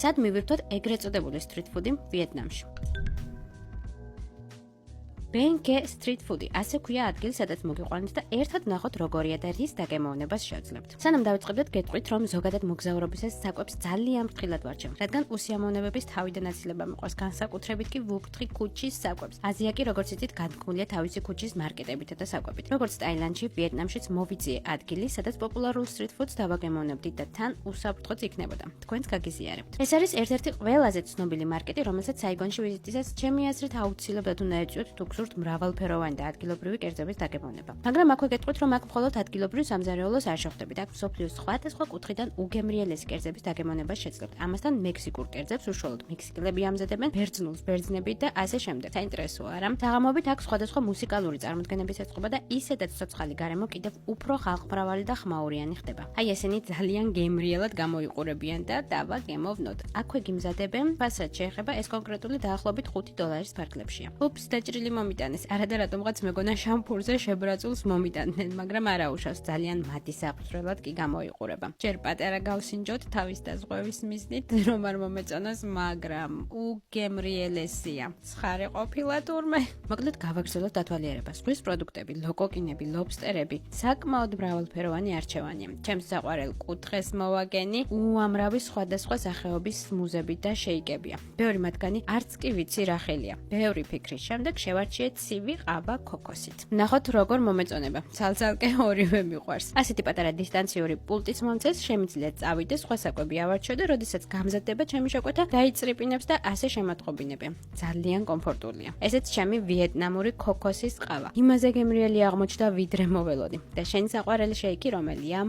სად მივირთოთ ეგრეთ წოდებული street food-ი ვიეტნამში? Bangke street food-ი ასე ქვია ადგილი, სადაც მოგიყვანეთ და ერთად ნახოთ როგორია და რის დაგემოვნებას შევძლებთ. სანამ დავიწყებდეთ გეტყვით, რომ ზოგადად მოგზაურობისას საკვებს ძალიან ფრთხილად ვარჩევ, რადგან უსიამოვნებების თავიდან აცილება მიყვარს, განსაკუთრებით კი ვუფრთხი ქუჩის საკვებს. აზია კი როგორც იცით, განთქმულია თავისი ქუჩის მარკეტებით და საკვებით. როგორც ტაილანდში, ვიეტნამშიც მოვიძიე ადგილი, სადაც პოპულარულ street food-ს დავაგემოვნებდით და თან უსაფრთხოც იქნებოდა. თქვენც გაგიზიარებთ. ეს არის ერთ-ერთი ყველაზე ცნობილი მარკეტი, რომელსაც საიგონში ვიზიტისას ჩემი აზრით აუცილებლად უნდა ეწვიოთ თუ გსურთ მრავალფეროვანი და ადგილობრივი კერძების დაგემოვნება. მაგრამ აქვე გეტყვით, რომ აქ მხოლოდ ადგილობრივ სამზარეულოს არ შეხვდებით. აქ მსოფლიოს სხვადასხვა კუთხიდან უგემრიელესი კერძების დაგემოვნებას შეძლებთ. ამასთან მექსიკურ კერძებს უშუალოდ მექსიკელები ამზადებენ, ბერძნულს ბერძნებით და ასე შემდეგ. საინტერესოა, რა? საღამოობით აქ სხვადასხვა მუსიკალური წარმოდგენების ეწყობა და ისედაც ცოცხალი გარემო კიდევ უფრო ხალხმრავალი და ხმაურიანი ხდება. აი ესენი ძალიან გემრიელად გამოიყურებიან და დავაგემოვნოთ. აქვე გიმზადებენ, ფასად შეეხება ეს კონკრეტული დაახლოებით $5 ფარგლებშია. უფს დაჭრილი მომიტანეს. არადა რატომღაც მეგონა შამპურზე შებრაწულს მომიტანდნენ, მაგრამ არა უშავს, ძალიან მათი საფრთხელად კი გამოიყურება. ჯერ პატარა გავსინჯოთ თავის დაზღვევის მიზნით, რომ არ მომეწონოს, მაგრამ უგემრიელესია. ცხარე ყოფილა თურმე. მოკლედ გავაგრძელოთ დათვალიერება. ზღვის პროდუქტები, ლოკოკინები, ლობსტერები, საკმაოდ მრავალფეროვანი არჩევანია. ჩემს საყვარელ კუთხეს მოვაგენი უამრავი სხვადასხვა სახეობის მუზები და შეიკებია. ბევრი მათგანი არც კი ვიცი რა ხელია. ბევრი ფიქრის შემდეგ შევარჩიეთ ცივი ყავა ქოქოსით. ნახოთ როგორ მომეწონება. ცალ-ცალკე ორივე მიყვარს. ასეთი პატარა დისტანციური პულტიც მომწეს, შემიძლია წავიდე, სხვა საკვები ავარჩიო და როდესაც გამზადდება ჩემი შეკვეთა, დაიწრიპინებს და ასე შემატყობინებია. ძალიან კომფორტულია. ესეც ჩემი ვიეტნამური ქოქოსის ყავა. იმაზე გემრიელი აღმოჩნდა, ვიდრე მოველოდი. და შენი საყვარელი შეიკი რომელია?